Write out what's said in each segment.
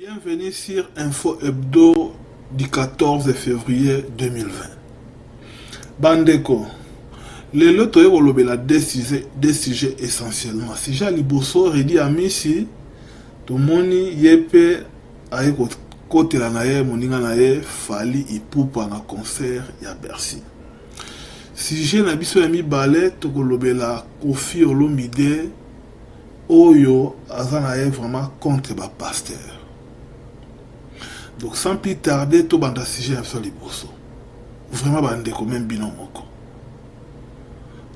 Bienvenue sur Info Hebdo du 14 février 2020. Bandeko, les lotos ont la décision essentiellement. Si j'ai liboso redi amisi, tout le monde yepe aye côté la nae moninga nae fali ipupa na concert ya Bercy. Si j'ai nabiso yami ballet to la Kofi Olomide oyo azanae vraiment contre ba pasteur. Donc sans plus tarder, tout banda sujet sur les bourseaux. Vraiment bande comme même bilan moko.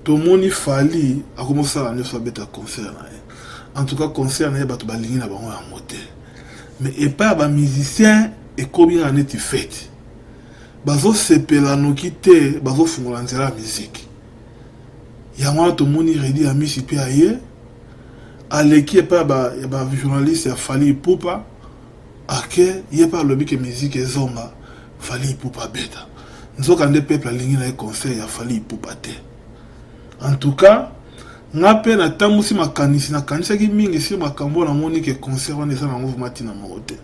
Tout le monde fali a commencé à ne soit bête concert. En tout cas concert na batu balingi na bango ya moté. Mais et pas ba musicien et combien en est fait. Bazo sepela no kité, bazo fungola nzela musique. Ya mwa tout le monde redi a misi pe aye. Aleki et pas ba journaliste a fali poupa. Ake, il n'y a pas le que musique et zonga, fallait pour pas bête. Nous avons des peuples à l'ingénieur et conseil, il fallait pour pas te. En tout cas, n'a pas na tamusi ma kanisi na kanisa qui mingi si ma kambo na moni que conseil on est en mouvement na moté.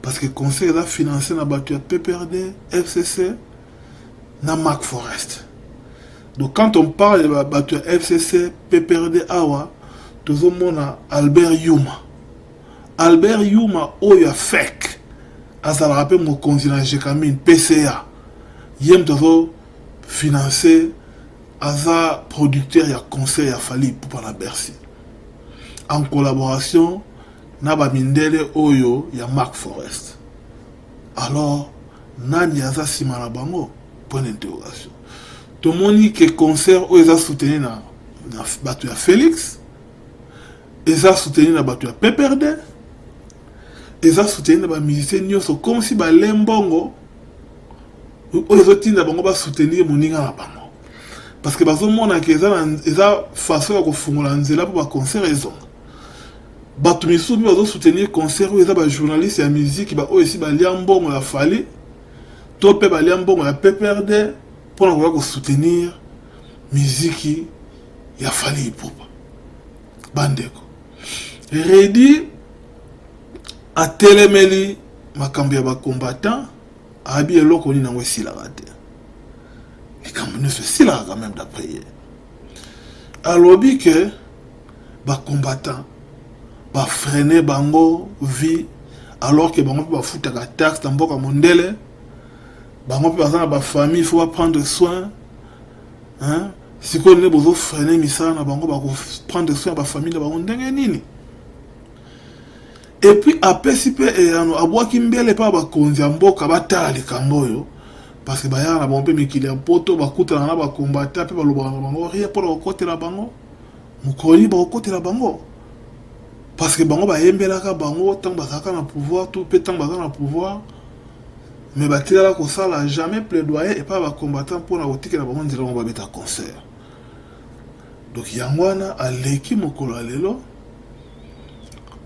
Parce que conseil a financé na batu PPRD, FCC, na Mac Forest. Donc quand on parle de batu FCC, PPRD awa, tout le monde a Albert Yuma. Albert Yuma oya fek azala rappel mon continent Jekamine PCA yem tozo financé aza producteur ya conseil ya fali pour la Bercy en collaboration na ba mindele oyo ya Mac Forest. Alors nani aza simana bango point d'interrogation. To moni que concert oyo aza soutenu na batu ya Félix eza soutenu na batu ya PPRD. Ils ont soutenu les musiciens comme si les mbongo ils ont soutenu moninga parce que ils ont façon de faire pour concert ils ont soutenu concert ils ont journalistes et musique ils aussi mbongo la fali topé mbongo la PPRD pour soutenir musique ya fali pour bandeko Redi a telemeli makambi ya ba combattant abi eloko ni nango sila rate likambo ne se sila quand même d'après alobi que ba combattant ba freiner bango vie alors que bango ba futaka taxe dans mboka mondele bango pe bazana ba famille il faut prendre soin hein si ko ne bozo freiner misala na bango ba prendre soin ba famille na bango ndenge nini. Et puis après si pe abwa kimbele pa ba konzi mboka batala likamboyo parce que baya na bombe mikili ya poto bakuta na ba combattant pe baloba na bango rien pour le côté la bango mukoli ba côté la bango parce que bango ba yembela ka bango tant bazaka na pouvoir tout pe tant bazaka na pouvoir mais batila ko sala jamais plaidoyer et pas ba combattant pour na otike na bango ndira ba beta concert. Donc yangwana aleki mokolo lelo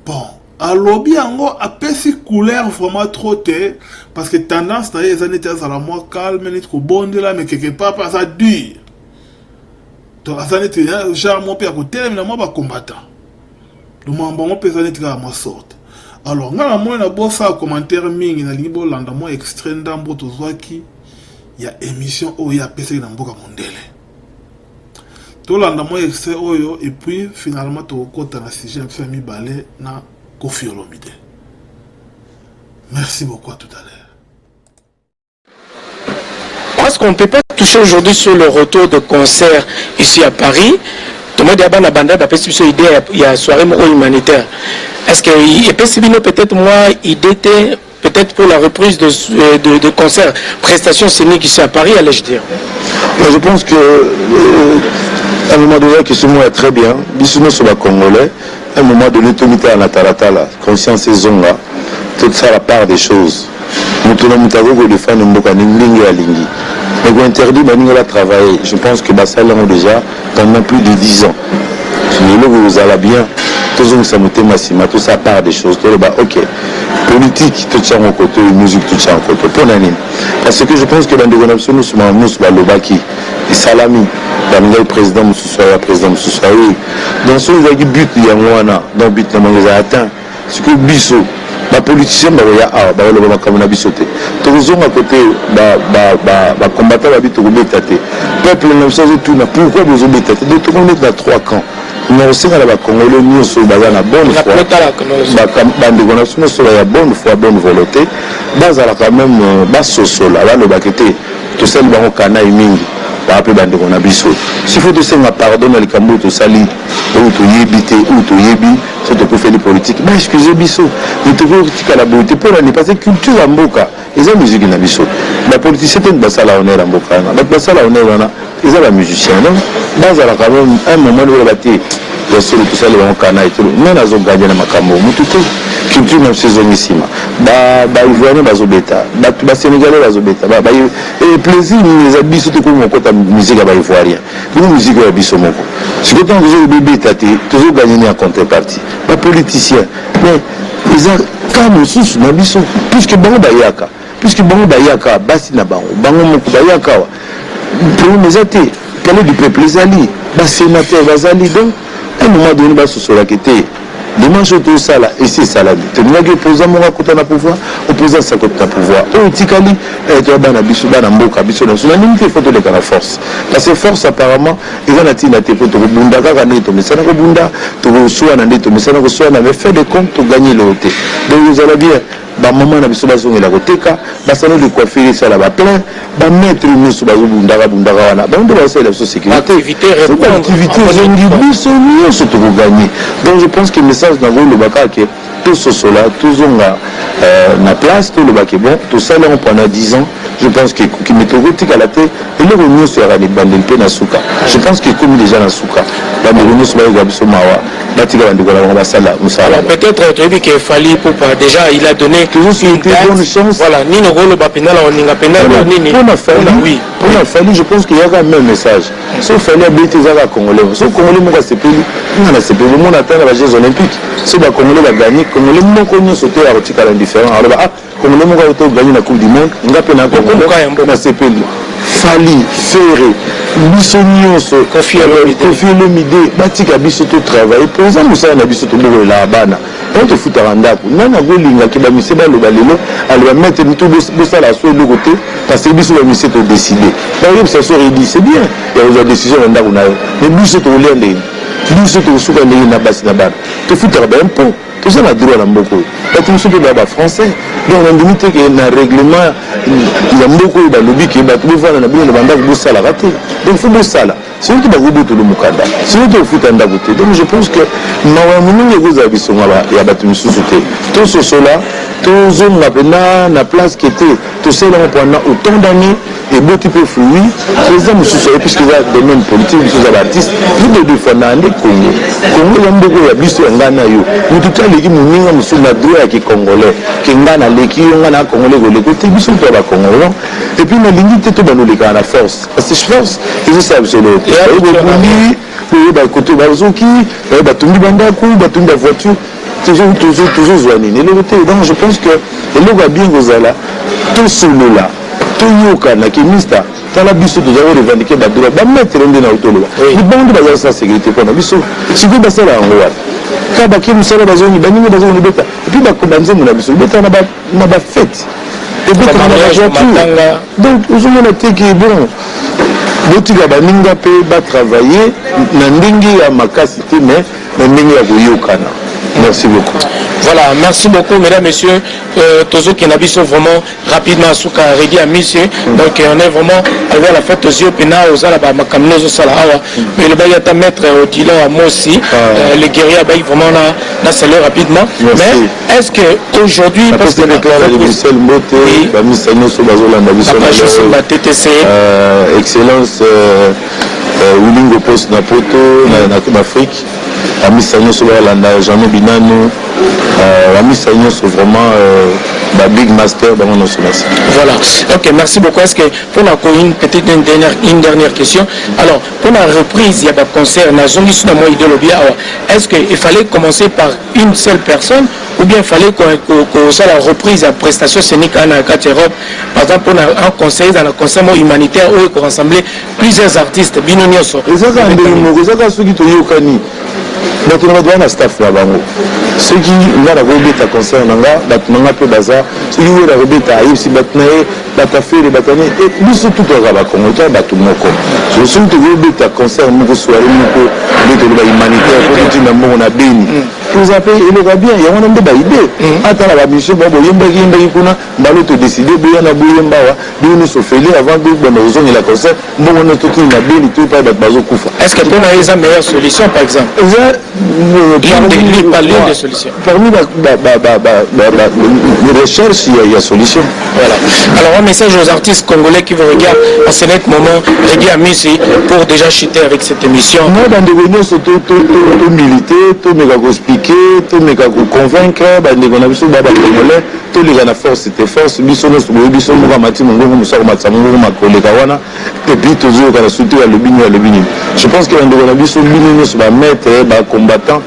bon alobi yango apesi couleur vraiment trop te parce que tendance na les années à la moins calme net ko bondela mais quelque part pas ça dur donc ça n'était genre mon père côté mais moi ba combattant donc mon bon pesa net ka ma sorte alors ngala moi na bossa commentaire mingi na libo landa moi extrait ndambo tozwaki ya émission oyo ya pesa na mboka mondele to landa moi extrait oyo et puis finalement to kota na sujet famille balé na Kofi Olomide. Merci beaucoup, à tout à l'heure. Parce qu'on ne peut pas toucher aujourd'hui sur le retour de concert ici à Paris. Tout le monde a une bande d'après cette idée, il y a une soirée humanitaire. Est-ce qu'il peut peut-être moi, idée peut-être pour la reprise de concert, prestation scénique ici à Paris, allais-je dire? Moi, je pense que à un moment donné, que ce mot est très bien. Bisouno sur la Congolais. À un moment donné, tout le monde est la conscience et zonga, toute ça la part des choses. Nous tenons à défendre Mboka Ningi à Lingi. Mais vous interdit de travailler. Je pense que ça l'a déjà pendant plus de 10 ans. Vous allez bien, tout ça tout ça part des choses. Ok, politique, tout ça en côté, musique, tout ça en côté. Parce que je pense que dans les connexions, nous sommes Lobaki, et Salami, le président Moussoussa, président Moussoussa, dans ce but, il y a un but, il y a atteint. Ce que Bissot, Les politiciens comme na biso te. Tous à côté combattants la bito bétaté. Peuple n'a pas tout na pourquoi vous bétaté. Donc tout le monde est dans 3 camps. Nous aussi à la Congolais nous sommes dans la bonne foi. Bande connaissance sur la bonne foi, bonne volonté. Dans la quand même bas sosola là le bakété. Tout ça le baron kana mingi. Par rapport à bande biso. S'il faut de ça pardon à l'écambo to sali ou to yébité ou to yébi. C'est pour faire des politiques. Mais excusez biso. Nous devons critiquer la beauté pour la parce que culture en boka. Ils ont musique na biso. La politicien c'est une basala honneur en boka. La basala honneur là, ils ont la musicien non. Dans la quand même un moment où la bataille ya solo tout ça le kana et tout. Mais na zo gagner na makambo. Mututu culture na saison ici. Ba ivoirien bazo beta. Ba sénégalais bazo beta. Ba et plaisir les abisso tout comme côté musique ba ivoirien. Nous musique ya biso moko. Si quand vous avez bébé taté, toujours gagner en contrepartie. Pas politicien. Mais ils ont comme sous na biso puisque bango bayaka. Puisque bango bayaka basi na bango. Bango moko bayaka. Pour les athées, parler du peuple les alliés. Bas sénateur bazali donc à un moment donné bas sur la quête. Dimanche tout ça là et c'est ça là. Tu n'as que opposant mon côté na pouvoir, opposant sa côté na pouvoir. Oh tikali tu as bana biso bana mboka biso na limite faut de la force. Parce que force apparemment ils ont la pour te bunda ka kana to mesana ko bunda to soa na to mesana ko soa na mais fait des comptes pour gagner le hôtel. Donc vous allez bien ba maman na biso bazo ngela koteka ba salon de coiffure ça là ba plein ba mettre nous sur bazo bunda wana ba ndo ba c'est la sécurité activité zongi biso nous surtout pour gagner. Donc je pense que le message dans le baka que tout ce cela tous on a na place tout le baké bon tout ça là on pendant 10 ans je pense que qui méthodologique à la tête et le revenu sera les bandel pe na suka je pense que comme déjà na suka ba revenu sur ba biso mawa batika bandiko la ba sala musala peut-être tu dis qu'il fallait pour déjà il a donné toujours une bonne chance voilà ni no rôle ba penala on ninga penala nini pour la famille oui pour la famille je pense qu'il y a quand même message sauf fallait habiter za congolais sauf congolais mo c'est plus on a c'est plus le monde atteint les Jeux olympiques c'est ba congolais va gagner congolais mo ko nyoso te a tika la différent alors ah congolais mo ko gagner la coupe du monde ngape na congolais na c'est plus fali ferré biso nyonso confier l'idée batika biso to travailler pour ça musala na biso to bolo la bana on te fouta ndako nana golinga ki ba mise ba lo balelo alors mettre tout ça la so de côté parce que biso ba mise to décider par exemple ça sort dit c'est bien il y a une décision ndako na mais biso to lende biso to suka ndenge na basi na bana te fouta ba impôt tout ça na droit na mboko et tout ce que ba français donc on limite que na règlement il y a mboko ba lobby ki ba tout va na bino banda ko sala raté donc faut sala c'est qui ba gobo to le mukanda c'est to fouta ndako te donc je pense que mawa mununge ko za biso ngaba ya batu misusu te tout ce cela tous on a na place qui était tout ça là pendant autant d'années et beaucoup peu fluide les hommes sous puisque il y a des mêmes politiques sous artistes nous de fois na ndé Congo ya mboko ya biso ngana yo mutu tali ki muninga musu na droit ya congolais ki ngana leki ngana congolais ko le côté biso to ba congolais et puis na limite to ba no le kana force parce que force ils savent c'est le et bo ba côté ba zoki ba tumbi banda ko ba tumbi voiture toujours zoanini donc je pense que le va bien gozala tout solo là tout yoka na kimista tala biso to zawo revendiquer ba droit ba mettre ndé na autolo ni bande ba za sécurité pour na biso si ko ba sala ngwa ka ba ki musala ba zoni ba ninga ba zoni beta et puis ba ko banze na biso beta na ba fête et puis comme na voiture donc vous on a été que bon botika ba ninga pe ba travailler na ndingi ya makasi te mais na ndingi ya koyokana. Merci beaucoup. Voilà, merci beaucoup, mesdames, messieurs. Tozo Kenabiso, vraiment rapidement, Souka Redi à monsieur. Donc, on est vraiment arrivé à la fête aux yeux, Pena, aux Alaba, Makamnozo Salahawa. Mais le Bayata maître au Tilo à moi aussi, les guerriers Baï, vraiment, là, c'est le rapidement. Merci. Mais est-ce qu'aujourd'hui. Parce que les Bruxelles Moté, la mission sur la TTC, excellence, Oulingo Post Napoto, en Afrique. La mission sur la Jean Binano, la mission sur vraiment la Big Master dans mon merci. Voilà, ok, merci beaucoup. Est-ce que pour la peut-être une dernière question? Alors, pour la reprise, il y a des concerts, est-ce qu'il fallait commencer par une seule personne ou bien il fallait qu'on soit la reprise à prestation scénique en Europe? Par exemple, pour un conseil dans le concert humanitaire où il faut rassembler plusieurs artistes. Donc on a besoin d'un staff là-bas. ceux qui nga la robeta concert nanga batnanga pe bazar ceux qui la robeta ayipsi batnae batafere batane et biso tout au raba kongo to batu moko je suis tout robeta concert moko soirée moko beto ba humanitaire ko ti na moko na beni vous appelez il va bien ya wana ndeba idée ata la mission babo yemba kuna balo to décider boya na boyemba wa bino so feli avant de bon ozongi la concert mbongo na to na beni to pa bazo kufa est-ce que pour nous les meilleure solution par exemple l'une des solutions parmi les recherches il y a solution. Voilà. Alors un message aux artistes congolais qui vous regardent en ce moment, Reggae Amusi, pour déjà chuter avec cette émission. Moi dans des réunions c'est tout militer, tout méga expliquer, tout méga convaincre, on a vu ça baba congolais, tout les gars force c'était force, biso no biso mo mati mo ngo musako matsamu ma kolega wana et puis toujours quand la soutenir le bini. Je pense que on a vu ça bini so ba mettre ba combattant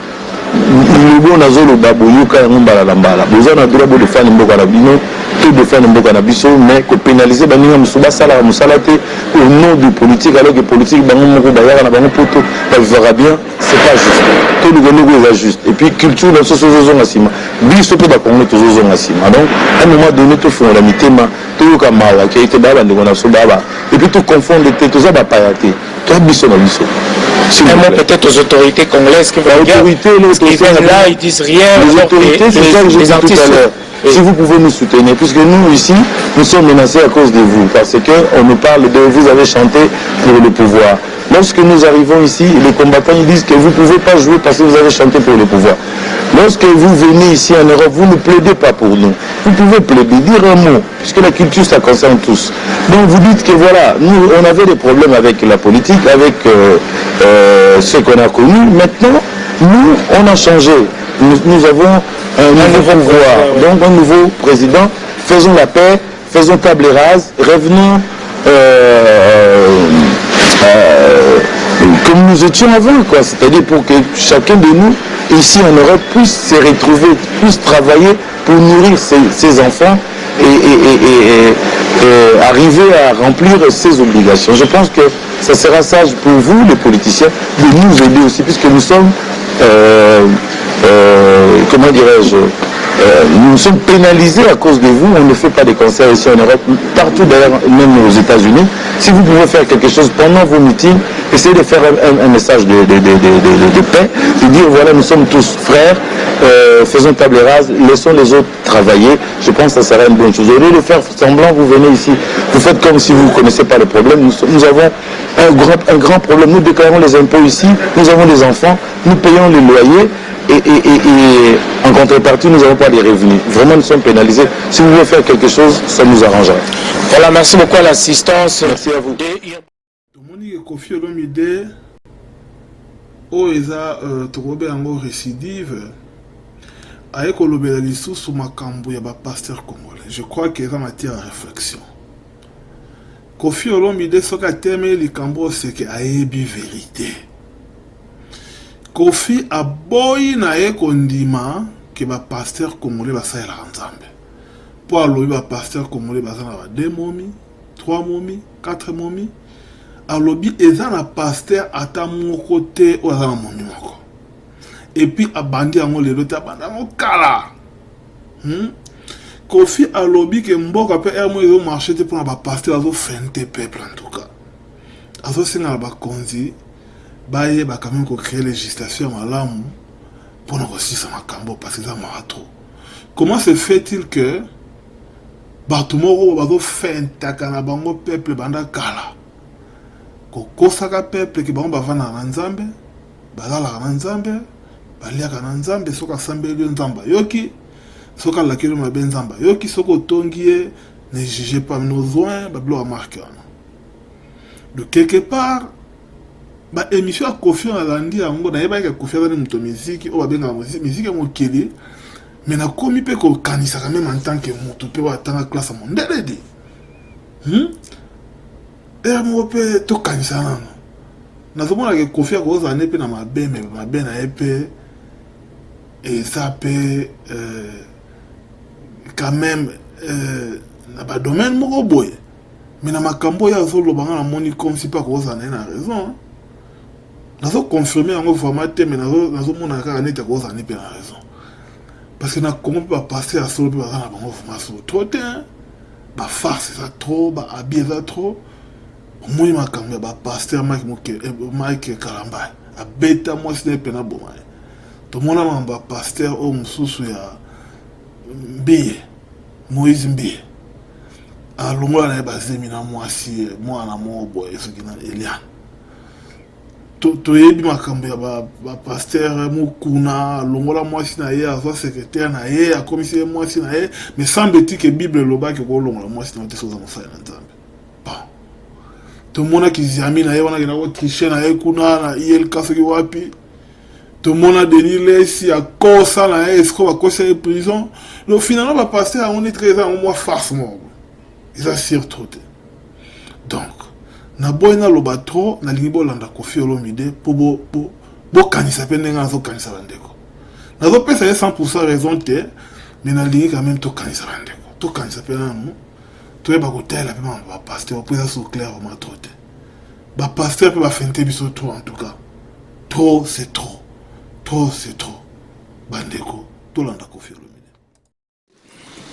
le bon azolo baboyuka ngmbala la mbala bozana droit de faire mboka na bino tout de faire mboka na biso mais ko pénaliser baninga musuba sala musalate au nom du politique alors que politique bango moko bayaka na bango poto ça verra bien c'est pas juste tout le monde est juste et puis culture dans ce sozo ngasima biso pe ba kongo tozo ngasima donc à un moment donné tout fond la mitema tout comme mawa qui était baba ndiko na so baba et puis tout confondre tout ça ba payate tout biso na biso. Un mot peut-être aux autorités congolaises qui vont là, ils disent rien. Les autorités, c'est ça que je disais tout à l'heure. Si vous pouvez nous soutenir, puisque nous ici, nous sommes menacés à cause de vous, parce qu'on nous parle de vous avez chanté pour le pouvoir. Lorsque nous arrivons ici, les combattants ils disent que vous ne pouvez pas jouer parce que vous avez chanté pour le pouvoir. Lorsque vous venez ici en Europe, vous ne plaidez pas pour nous. Vous pouvez plaider, dire un mot, puisque la culture, ça concerne tous. Donc vous dites que voilà, nous, on avait des problèmes avec la politique, avec ce qu'on a connu. Maintenant, nous, on a changé. Nous avons un nouveau pouvoir, donc un nouveau président. Faisons la paix, faisons table rase, revenons comme nous étions avant, quoi. C'est-à-dire pour que chacun de nous, ici en Europe, puisse se retrouver, puisse travailler pour nourrir ses enfants et arriver à remplir ses obligations. Je pense que ça sera sage pour vous, les politiciens, de nous aider aussi, puisque nous sommes, comment dirais-je, nous sommes pénalisés à cause de vous. On ne fait pas de concerts ici en Europe, partout d'ailleurs, même aux États-Unis. Si vous pouvez faire quelque chose pendant vos meetings, essayez de faire un message de paix, de dire voilà, nous sommes tous frères, faisons table rase, laissons les autres travailler. Je pense que ça sera une bonne chose. Au lieu de faire semblant, vous venez ici, vous faites comme si vous ne connaissez pas le problème. Nous avons un grand problème. Nous déclarons les impôts ici, nous avons des enfants, nous payons les loyers. Et en contrepartie, nous n'avons pas de revenus. Vraiment, nous sommes pénalisés. Si vous voulez faire quelque chose, ça nous arrangera. Voilà, merci beaucoup à l'assistance. Merci à vous. Kofi Olomide, Oeza Togobe Ango récidive, avec Olobela Lissou sous Makambo, Yaba pasteur congolais. Je crois qu'il y a matière à réflexion. Kofi Olomide, ce qu'a terminé le Cambo, c'est qu'il y a une vérité. Kofi a boy na ye kondima que ba pasteur congolais ba saela nzambe. Pour alobi ba pasteur congolais ba zana ba 2 momi, 3 momi, 4 momi. Alobi eza na pasteur ata moko te o zana momi moko. Et puis abandi ango lelo ta banda mo kala. Kofi alobi que mboka pe ermo ezo marché te pour ba pasteur azo fente peuple en tout cas. Azo singa ba konzi baye ba quand même ko créer législation malamu pour nous aussi ça makambo parce que ça m'a trop. Comment se fait-il que batumoro bazo fenta kana bango peuple banda kala ko kosaka peuple ki bango bavana na nzambe bazala na nzambe baliaka na nzambe soka sambeli nzamba yoki soka lakelo mabe nzamba yoki soko tongie ne jugez pas nos soins bablo a marqué de quelque part. Ba émission à Kofi Olomide yango na yeba ke Kofi Olomide muto musique o babenga musique ya mokili mais na komi pe ko kanisa quand même en tant que muto pe wa tanga classe mondiale di mo pe to kanisa nano na zomona ke Kofi ko za ne pe na mabe na epe et ça peut quand même na ba domaine moko boye mais na makambo ya zolo banga na moni comme si pas ko za na raison. Nous avons confirmé en format, mais nous avons montré que nous avons raison. parce que na Congo peut passer à solo peut à bango vraiment trop bien ba farce ça trop ba habiller ça trop moi ma kambe ba pasteur Mike Kalamba a beta moi c'est pena boma to mona ba pasteur o mususu ya Mbiye Moïse Mbiye a longola na ba zemina mwasi mwana mo boy so kina Eliane to yebi makambo ya ba pasteur mukuna longola mwasi na ye azo secrétaire na ye a commissaire mwasi na ye mais semble-t-il que Bible loba ke ko longola mwasi na teso za mosala na Nzambe bon to mona kizami na ye wana kina ko tricher na ye kuna na IL kasoki wapi to mona Denis Lesi a kosa na ye esko ba kosa e prison le finalement ba pasteur on est très en moi farce mo ils assurent trop donc na boyna loba trop na lingi bolanda Koffi Olomide po bo kanisa pe ndenga zo kanisa bandeko na zo pesa 100% raison te mais na lingi quand même to kanisa bandeko to kanisa pe nanu to ba ko tela pe ba pasteur pour ça sur clair au trop te ba pasteur pe ba fente biso trop en tout cas trop c'est trop bandeko to landa Koffi Olomide.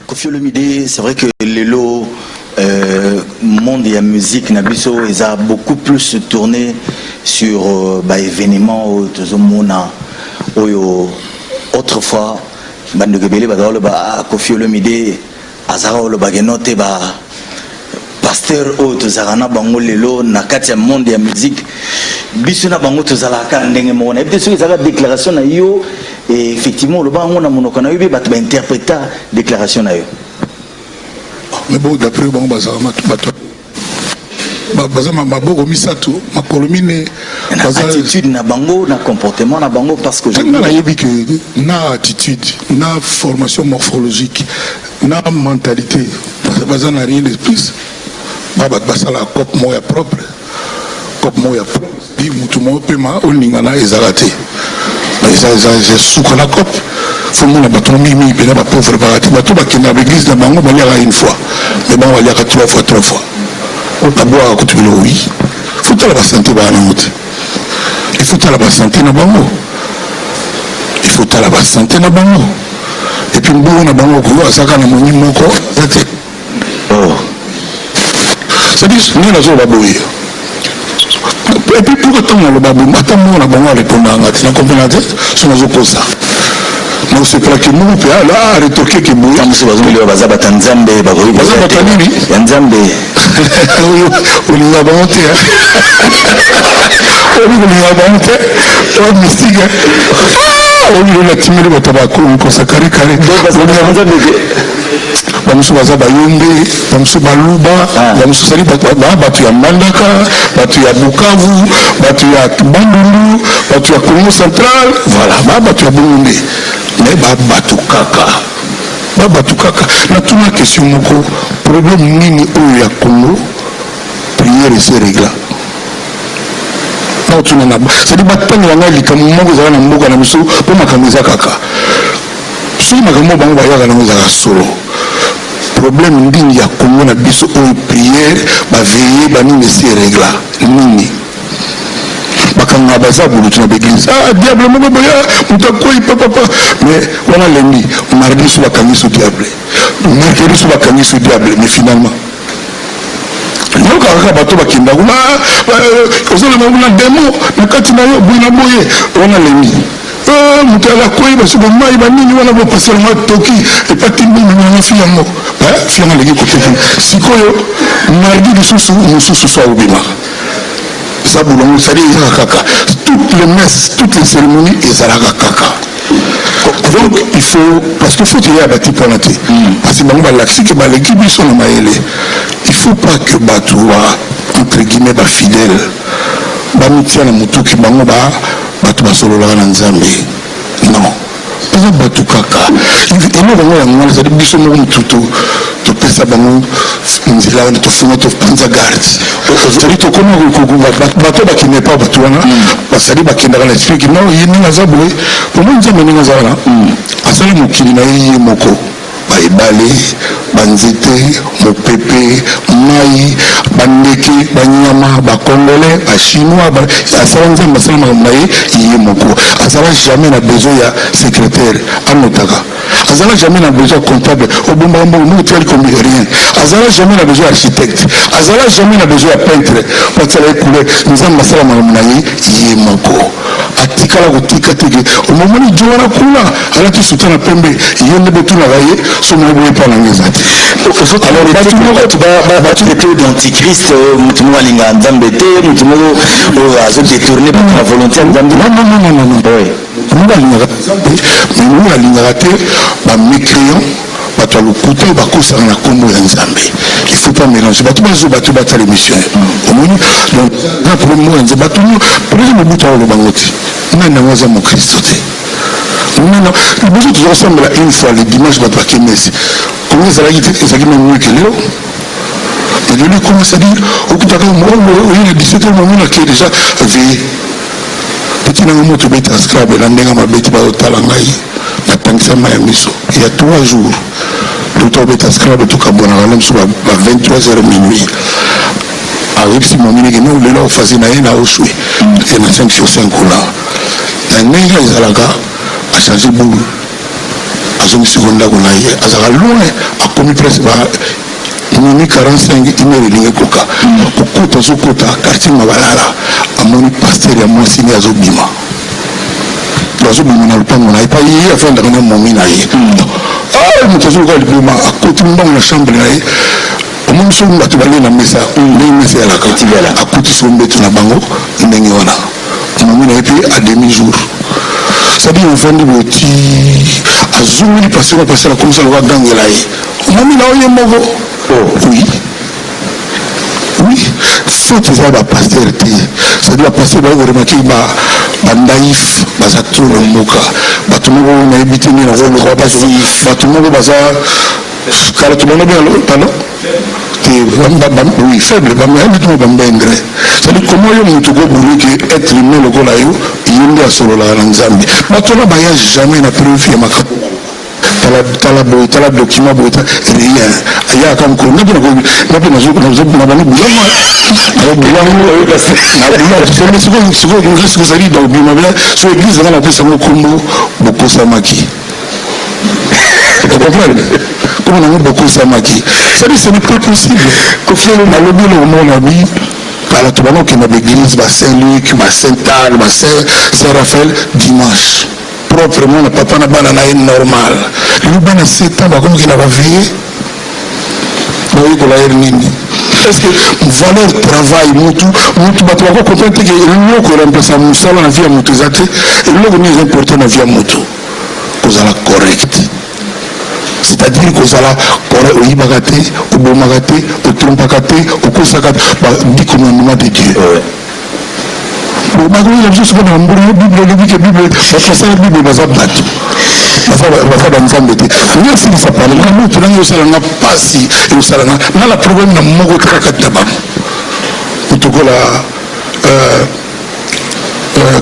Koffi Olomide, c'est vrai que les lots monde et la musique Nabiso ils a beaucoup plus tourné sur événements autrefois bande gebele ba Koffi Olomide azara le bagenote ba pasteur auto zarana bango lelo na kati ya monde ya musique biso na bango tozala ka ndenge mona et biso ezaka déclaration na yo et effectivement le bango na monoko na yo ba interpréter déclaration na yo. Mais bon, d'après bon, attitude na bango na comportement na bango parce que na attitude na formation morphologique na mentalité ça n'a rien de plus ça la cop moya propre dit tout le monde peut ma on n'ingana ezalate mais ça j'ai souka la cop faut mon bateau mimi pe na ba pauvre barati bateau ba kina l'église na bango ba liaka une fois mais bon on va liaka trois fois on a boire à coutume oui faut la santé ba na moto il faut la santé na bango il faut la santé na bango et puis bon na bango ko asaka na moni moko zate oh c'est dit nous na zo ba boye et puis pour autant le babou attends moi na bango répondre à tu comprends ça na zo kosa non c'est pas que nous peut là retoquer que boye comme si bazongeli baza batanzambe bakoyi baza batanini ya nzambe on nous a monté on a monté on mystique on a timé le tabac on s'accari carré bamusu baza bayombe bamusu baluba bamusu sali batu ya Mbandaka batu ya Bukavu batu ya Bandundu batu ya Congo Central voilà batu ya Burundi mais batu kaka na tuna question moko problème nini oyo ya Congo prière et c'est régla non tuna na c'est dit batani yanga likamu moko za na mboka na miso po makamisa kaka so makambo bango bayaka na ngozaka solo problème ndini ya Congo na biso oyo prière ba veiller ba nini c'est régla nini bakanga baza bulutu na l'église diable moko boya mutakoi papa mais wana lendi mardi so bakangi so diable mercredi so bakangi so diable mais finalement non kaka bato bakenda kuna kozala na demo na kati na yo bwina boye wana lendi mutala koi baso bo mai ba nini wana bo passer moi toki et pas timbi na fiango fiango legi côté sikoyo mardi lisusu mususu so obima ça boulon ça dit kaka toutes les messes toutes les cérémonies et ça kaka donc il faut parce qu'il faut tirer à bâti pour la thé parce que bah l'axi que bah l'équipe ils sont dans maëlé il faut pas que bah tu vois entre guillemets bah fidèle bah mitié na mutu qui bah tu vas solo là dans Nzambe non ça bah tu kaka et nous on a ça dit biso mo mututu to pesa bango nzila wana to fuma to panza garde c'est to kono bato bakine pa bato wana basali bakenda na esprit que non yini na zabwe pour moi nzambe ninga zala asala mokili na ye moko baibale banzete mopepe mai bandeke banyama bakongolais bachinois asala nzambe asala na ye moko asala jamais na besoin ya secrétaire anotaka azala jamais na besoin comptable obomba mbongo tu ali comme rien azala jamais na besoin architecte azala jamais na besoin peintre parce que la couleur nzamba sala na ye moko atikala kotika teke omomoni jona kuna ala ki sutana pembe yende betuna gaye somo boye pa na ngeza alors batu d'antichrist mutumu walinga nzambe te mutumu azo détourner par la volonté de nzambe non alingaka te bamécréant bato ya lokuta bakosaka na nkombo ya nzambe il faut pas mélanger bato bata l'émission omoni donc na problème ya nzambe bato peut-être mobutu alobango te nani nango aza mokristo te liboso tozokosambela une fois le dimanche bato bake mesi kongo ezalaki mamweke lelo mais lelo commence à dire okutaka oye na 17 momina ke déjà veillé petit nanga moto beti ascrabe na ndenge mabeti bazotala ngai natangisama ya miso ya 3 jours toto beti ascrabe tokabonaka na mosu ba 23h minuit arebisi momineke no lelo ofasi na ye na oshwe e na 5 sur 5 kuna na ndenge ezalaka achange boule azongisi ko ndako na ye azalaka loin akomi presque minute 45 imere elingi ekoka okota azokota quartier mabalala amoni paster ya mwasi nde azobima azobima na lopango na ye pa ye afandaka na momi na ye moto azoloka liboma akoti mbango na chambre na ye omoni so bato balie na mesa ndenge mesa yalaka akoti so mbeto na bango ndenge wana momi na ye mpe a demi jour c'est-à-dire ofandi boti azongeli passer la komisa loka gangela ye omomi na oye moko oui faute eza bapaster te c'est-à-dire bapaster baye koremaki bandaif baza trop na mboka bato moko nayebi te nini nazomoka bato moko baza kala tobana bien pardon oui faible bamayabituma bambendre c'est-à-dire comment yo moto kobuluki être humain lokola yo ye nde asololaka na nzambe bato na baya jamais na preuve ya makambo tala boye tala document boye rien ayaka mokolo nape nazobulangsikokozali donc bima bia so église anga napesango kombo bokosamaki comprendre comme nango bokosamaki c'est-à-dire ce n'est pas possible kofielo nalobi elomona bi kala tobana okenda baéglise basaint-luc basaint-anne basaint raphaël dimanche proprement na papa na bana na ye normal lelo bana 7 ans bakomiki na baveye bayekola ere nini est-ce que valeur travail mutu bato bakokomprendre teke eloko eremplaça mosala na vie ya moto eza te eloko nini eza important na vie ya moto kozala correct c'est-à-dire kozala oyibaka te obomaka te otrompaka te okosaka di commandement de Dieu bakoyela biso soki na mbula bible elobi ke bible basala bible baza bato baza banzambe te ngesilisa pale na moto nange osalanga pasi eosalanga na la problème na moko kaka kati na bango otokola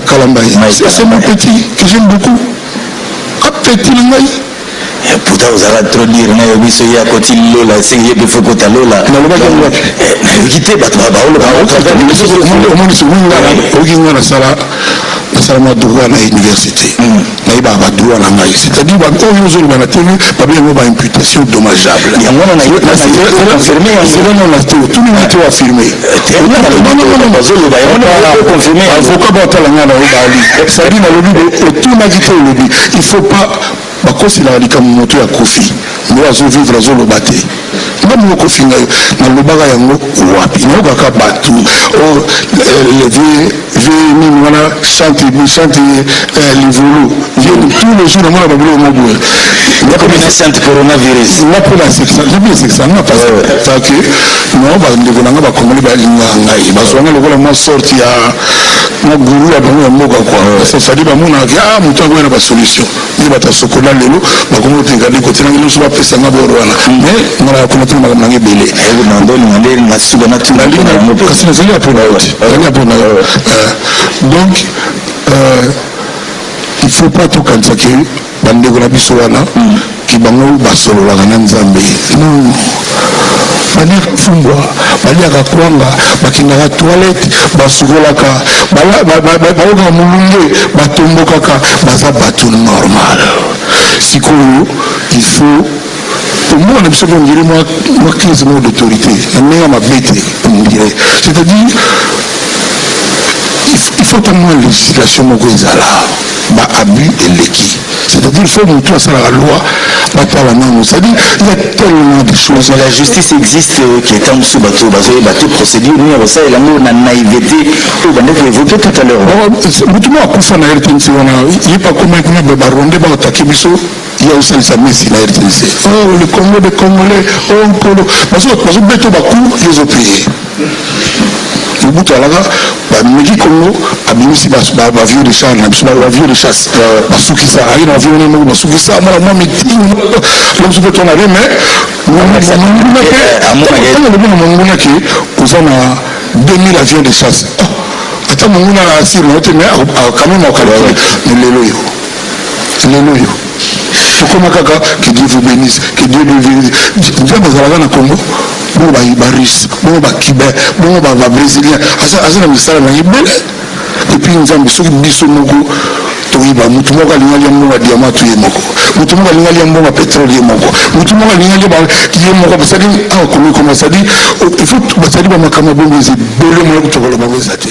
kalambai c'est mon petit que j'aime beaucoup apeti na ngai pourtant ozala trop dire nayobi so ye akoti lola esengi ye mpe fo kota lola nayoki te bato omoni soki nga nasala madroit na université nayebaka badroit na ngai c'est-à-dire oyo ozoloba na tv babengo baimputation dommageable tunini te oaffirme avocat batala nga na obali c'est-à-dire nalobi otunaki te olobi il faut pas bakosilaka likambo moto ya kofi nde azovivre azoloba te nga moko kofi ngai nalobaka yango wapi nayokaka bato nini wana chante livolo tous les jours namona babilo moboye napona sexa nga pasake non bandeko nanga bakongoli balingaka ngai bazwanga lokola mwa sorte ya mwa guru ya bango ya mboka kua sefadi bamonaka moto akoya na basolution nde bato asokola lelo bakongo otekali kotenanga nyonso bapesanga boro wana mais ngana yakona tena makambo nanga ebele kasi nazali apona yo te nazali apona yo donc il faut pas tokanisa ke bandeko na biso wana ke bango basololaka na nzambe non baliaka fumbwa baliaka kwanga bakendaka toilette basukolaka bayokaka molunge batombokaka baza bato normal sikoyo il faut pour moi on a besoin de dire moi 15 mots d'autorité mais on m'a bêté on dirait c'est-à-dire il faut au moins législation moko ezala ba abus eleki c'est-à-dire il faut montrer ça la loi batala nano c'est-à-dire il y a tellement de choses mais la justice existe qui est en dessous bateau bateau procédure nous ça il a une naïveté on va évoquer tout à l'heure mutumo akufa na RTNC wana il pas comment que ba ronde ba attaquer biso il y a aussi les messi na RTNC oh le Congo des Congolais oh polo parce que beto ba coup ils ont payé le bout à la bameki Congo abimisi bavio de chasse bavio de chasse basukisa ayi na avion moko basukisa mwana mitini lokoso mpe tona re mais monguna ke oza na 2000 avions de chasse ata monguna asir na ote mais quand même akalaki mais lelo yo tokoma kaka que Dieu vous bénisse que Dieu vous bénisse nzambe azalaka na Congo bongo barusse bongo bakibin bongo babrésilien aza na misala na ebele epuis nzambe soki biso moko toyiba motu moko alingali ya mbongo diama to ye moko motu moko alingali ya mbongo pétrole ye moko motu moko alingali ye moko basali awa komikoma basali il faut basali bamakambo bongo eza ebele moya kotokola bango eza te